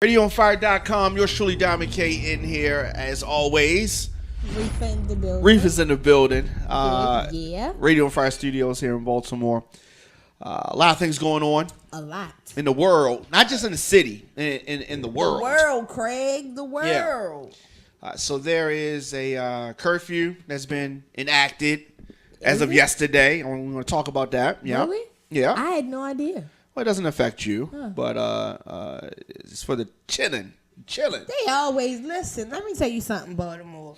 RadioOnFire.com. Yours truly, Diamond K, in here as always. Reef in the building. Reef is in the building. Yeah. Radio on Fire Studios here in Baltimore. A lot of things going on. A lot. In the world. Not just in the city. In the world. The world, Craig. The world. Yeah. So there is a curfew that's been enacted as of yesterday. We're going to talk about that. Yeah. Really? Yeah. I had no idea. Well, it doesn't affect you, but it's for the chilling. They always listen. Let me tell you something, Baltimore.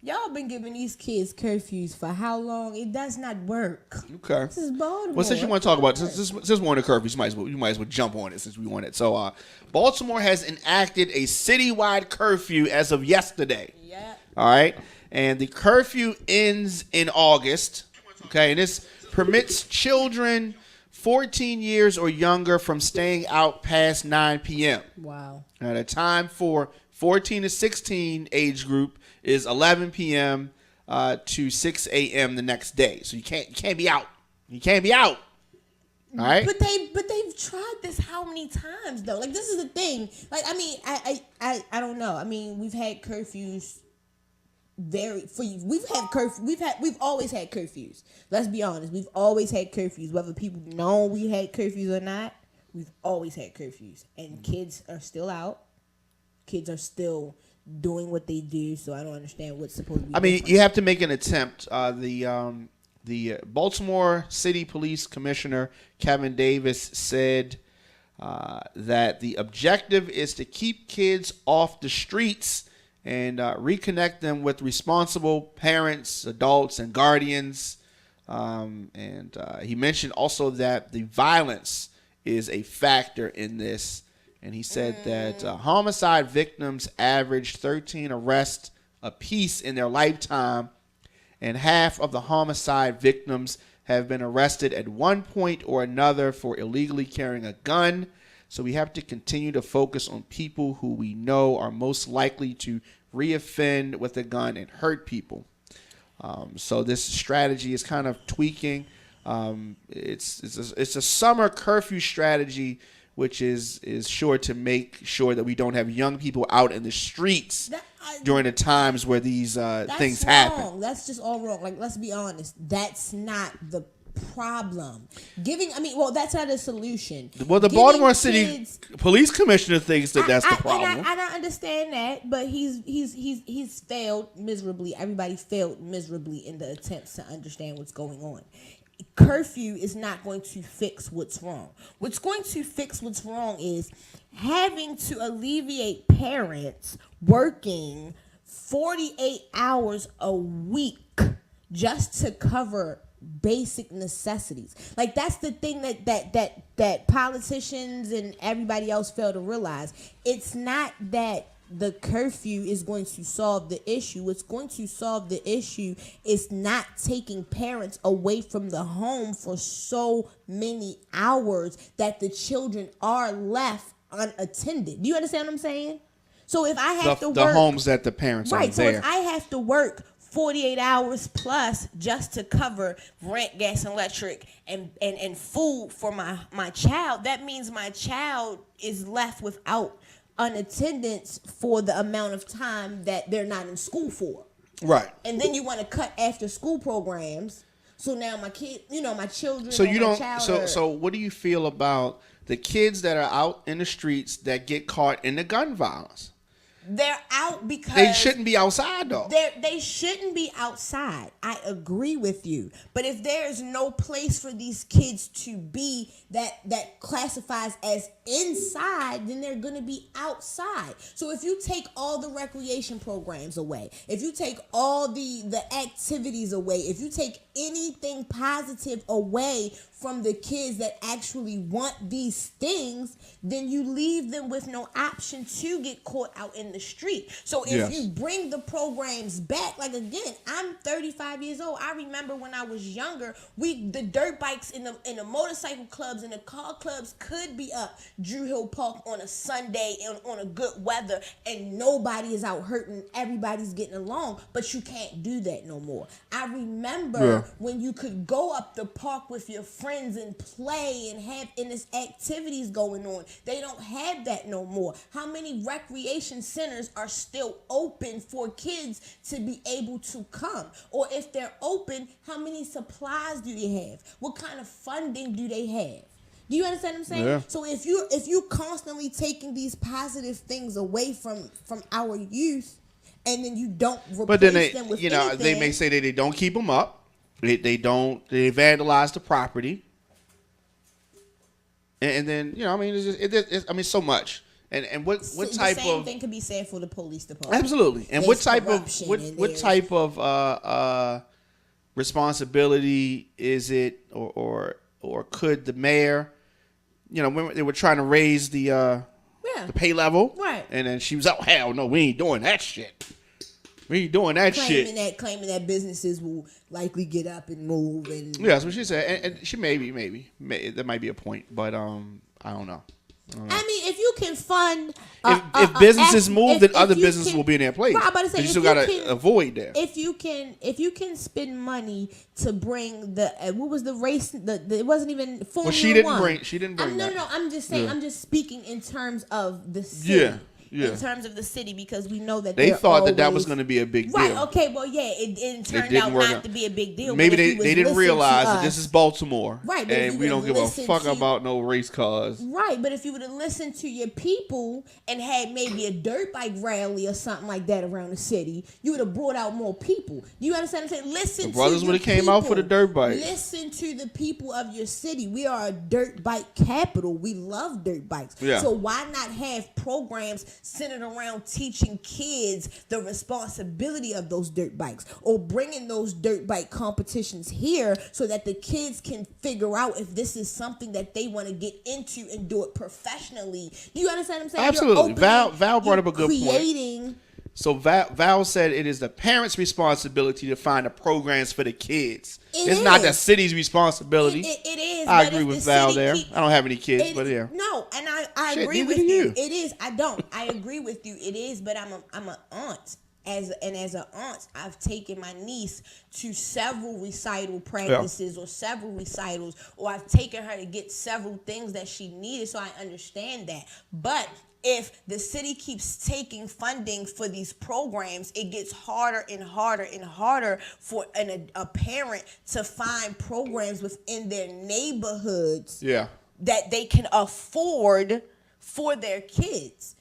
Y'all been giving these kids curfews for how long? It does not work. Okay. This is Baltimore. Well, since you want to talk about since one of the curfews, you might as well jump on it since we want it. So, Baltimore has enacted a citywide curfew as of yesterday. Yeah. All right, and the curfew ends in August. Okay, and this permits children 14 years or younger from staying out past 9 p.m. Wow. Now, the time for 14 to 16 age group is 11 p.m. To 6 a.m. the next day. So you can't be out. You can't be out. All right. But they've tried this how many times though? Like, this is the thing. Like, I mean, I don't know. I mean, we've had curfews. We've always had curfews. Let's be honest. We've always had curfews. Whether people know we had curfews or not, we've always had curfews. And kids are still out. Kids are still doing what they do. So I don't understand what's supposed to be. I mean, you have to make an attempt. The Baltimore City Police Commissioner Kevin Davis said that the objective is to keep kids off the streets and reconnect them with responsible parents, adults, and guardians. And he mentioned also that the violence is a factor in this. And he said that homicide victims averaged 13 arrests apiece in their lifetime. And half of the homicide victims have been arrested at one point or another for illegally carrying a gun. So we have to continue to focus on people who we know are most likely to reoffend with a gun and hurt people. So this strategy is kind of tweaking. It's a summer curfew strategy, which is sure to make sure that we don't have young people out in the streets during the times where these things happen. That's just all wrong. Like, let's be honest. That's not the problem. That's not a solution. Well, the Baltimore City Police Commissioner thinks that that's the problem. And I understand that, but he's failed miserably. Everybody failed miserably in the attempts to understand what's going on. Curfew is not going to fix what's wrong. What's going to fix what's wrong is having to alleviate parents working 48 hours a week just to cover basic necessities. Like, that's the thing that politicians and everybody else fail to realize. It's not that the curfew is going to solve the issue. What's going to solve the issue is not taking parents away from the home for so many hours that the children are left unattended. Do you understand what I'm saying? So if I have to work... The homes that the parents aren't there. Right, so if I have to work 48 hours plus just to cover rent, gas, and electric, and food for my child, that means my child is left without unattendance for the amount of time that they're not in school for. Right. And then you want to cut after school programs. So now my kid, my children. So you don't. So what do you feel about the kids that are out in the streets that get caught in the gun violence? They're out because they shouldn't be outside, though. They shouldn't be outside. I agree with you. But if there is no place for these kids to be that classifies as inside, then they're going to be outside. So if you take all the recreation programs away, if you take all the activities away, if you take anything positive away from the kids that actually want these things, then you leave them with no option to get caught out in in the street. So if you bring the programs back, like again, I'm 35 years old. I remember when I was younger, the dirt bikes in the motorcycle clubs and the car clubs could be up Drew Hill Park on a Sunday and on a good weather, and nobody is out hurting. Everybody's getting along, but you can't do that no more. I remember when you could go up the park with your friends and play and have endless activities going on. They don't have that no more. How many recreation centers are still open for kids to be able to come? Or if they're open, how many supplies do they have? What kind of funding do they have? Do you understand what I'm saying? Yeah. So if you constantly taking these positive things away from our youth, and then you don't replace them with anything, they may say that they don't keep them up. They vandalize the property. And then, it's so much. And what type of... The same thing could be said for the police department. Absolutely. And what type of responsibility is it, or could the mayor, when they were trying to raise the pay level, right? And then she was like, hell no, we ain't doing that shit. We ain't doing that shit. Claiming that businesses will likely get up and move. And yeah, that's what she said. And she maybe there might be a point, but I don't know. I mean, if you can fund, if businesses move, then other businesses will be in their place. Right, I'm about to say, you still gotta avoid that. If you can spend money to bring the what was the race? It wasn't even Formula 1. She didn't bring that. No. I'm just saying. Yeah. I'm just speaking in terms of the city. Yeah. In terms of the city, because we know that they thought that was going to be a big deal. Right, okay, well, yeah, it turned out not to be a big deal. Maybe they didn't realize that this is Baltimore. Right, and we don't give a fuck about no race cars. Right, but if you would have listened to your people and had maybe a dirt bike rally or something like that around the city, you would have brought out more people. You understand what I'm saying? Listen to the brothers would have came out for the dirt bike. Listen to the people of your city. We are a dirt bike capital. We love dirt bikes. Yeah. So why not have programs centered around teaching kids the responsibility of those dirt bikes, or bringing those dirt bike competitions here so that the kids can figure out if this is something that they want to get into and do it professionsionally. Do you understand what I'm saying? Absolutely. Val brought up a good point. So Val said it is the parents' responsibility to find the programs for the kids. It's not the city's responsibility. It is. I agree with Val there. I don't have any kids, but yeah. No, and I agree with you. It is. I don't. I agree with you. It is, but I'm an aunt. As an aunt, I've taken my niece to several recital practices or several recitals, or I've taken her to get several things that she needed, so I understand that. But if the city keeps taking funding for these programs, it gets harder and harder and harder for a parent to find programs within their neighborhoods that they can afford for their kids.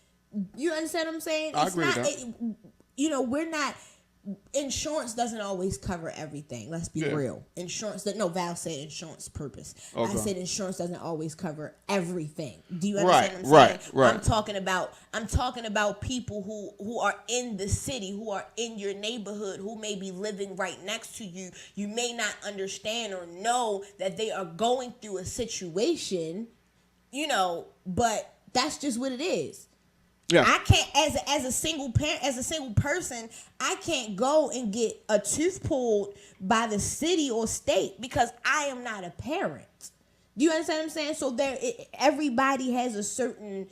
You understand what I'm saying? I agree with that. We're not... Insurance doesn't always cover everything. Let's be real. Val said insurance purpose. Okay. I said insurance doesn't always cover everything. Do you understand what I'm saying? Right. I'm talking about people who are in the city, who are in your neighborhood, who may be living right next to you. You may not understand or know that they are going through a situation, but that's just what it is. Yeah. I can't, as a single parent, as a single person, I can't go and get a tooth pulled by the city or state because I am not a parent. Do you understand what I'm saying? So everybody has a certain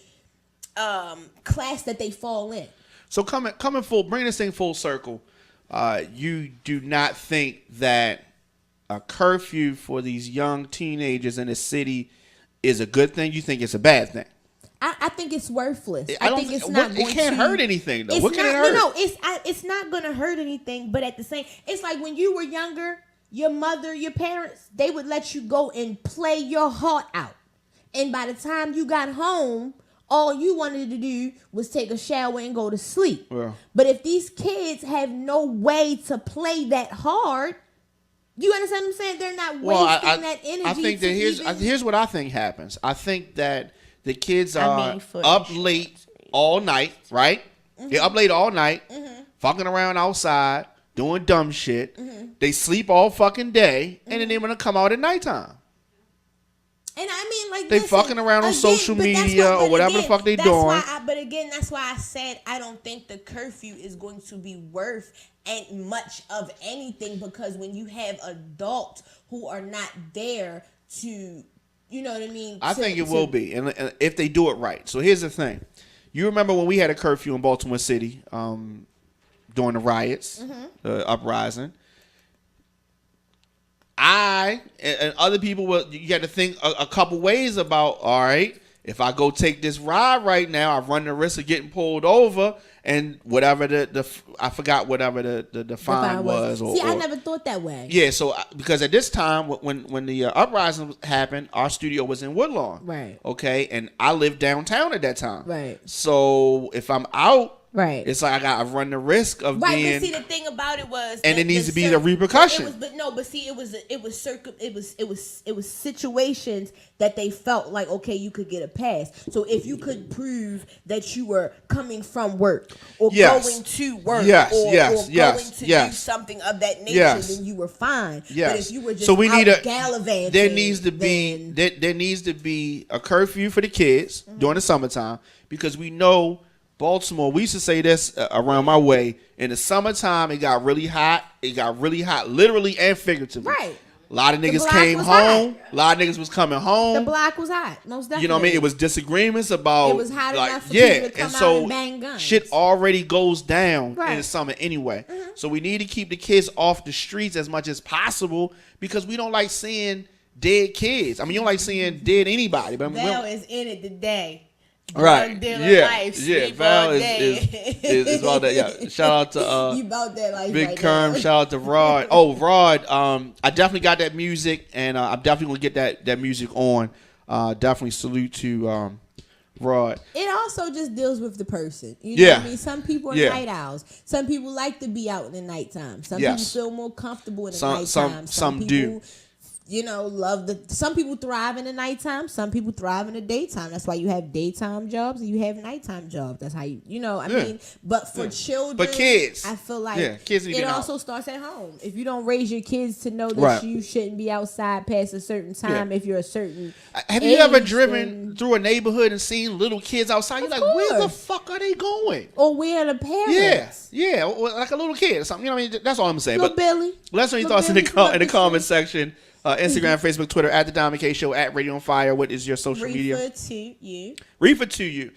class that they fall in. So bring this thing full circle. You do not think that a curfew for these young teenagers in the city is a good thing? You think it's a bad thing? I think it's worthless. I think it's not going to... It can't hurt anything, though. What can it hurt? No, it's not going to hurt anything, but at the same... It's like when you were younger, your mother, your parents, they would let you go and play your heart out. And by the time you got home, all you wanted to do was take a shower and go to sleep. Yeah. But if these kids have no way to play that hard... You understand what I'm saying? They're not wasting that energy. I think that here's what I think happens. I think that the kids are up late all night, right? Mm-hmm. They're up late all night, fucking around outside, doing dumb shit. Mm-hmm. They sleep all fucking day, and then they want to come out at nighttime. And I mean, like, they listen, fucking around on social media or whatever the fuck they doing. But again, that's why I said I don't think the curfew is going to be worth much of anything, because when you have adults who are not there to, you know what I mean? I think it will be, and if they do it right. So here's the thing. You remember when we had a curfew in Baltimore City during the riots, the uprising? I and other people, you got to think a couple ways about, all right, if I go take this ride right now, I run the risk of getting pulled over and whatever I forgot whatever the fine was. See, I never thought that way. Yeah, so because at this time, when the uprising happened, our studio was in Woodlawn. Right. Okay, and I lived downtown at that time. Right. So if I'm out, right, it's like I gotta run the risk of being. Right, but see, the thing about it was, and it needs to be the repercussion. It was situations that they felt like, okay, you could get a pass. So if you could prove that you were coming from work or going to work, or going to do something of that nature, then you were fine. Yes. But if you were just gallivanting, there needs to be a curfew for the kids during the summertime, because we know. Baltimore, we used to say this around my way. In the summertime, it got really hot. It got really hot, literally and figuratively. Right. A lot of niggas came home. A lot of niggas was coming home. The block was hot, most definitely. You know what I mean? It was disagreements about. It was hot enough for people to come out and bang guns. Shit already goes down in the summer anyway. So we need to keep the kids off the streets as much as possible, because we don't like seeing dead kids. I mean, you don't like seeing dead anybody. But Val is in it today. Right. Life, Val is about that. Yeah. Shout out to you about that life. Big right Kerm. now. Shout out to Rod. Oh, Rod. I definitely got that music, and I'm definitely gonna get that music on. Definitely salute to Rod. It also just deals with the person. You know what I mean? Some people are night owls. Some people like to be out in the nighttime. Some people feel more comfortable in the nighttime. Some people do. You know, some people thrive in the nighttime. Some people thrive in the daytime. That's why you have daytime jobs and you have nighttime jobs. That's how I mean, but for children, but kids, I feel like kids it also starts at home. If you don't raise your kids to know that you shouldn't be outside past a certain time, if you're a certain have you ever driven through a neighborhood and seen little kids outside? You're like, where the fuck are they going? Or where are the parents? Yeah, like a little kid or something. You know what I mean? That's all I'm saying. Little Billy. Let us know your thoughts in the comment section. Instagram, Facebook, Twitter, at The Diamond K Show, at Radio on Fire. What is your social media? Reefer to you. Reefer to you.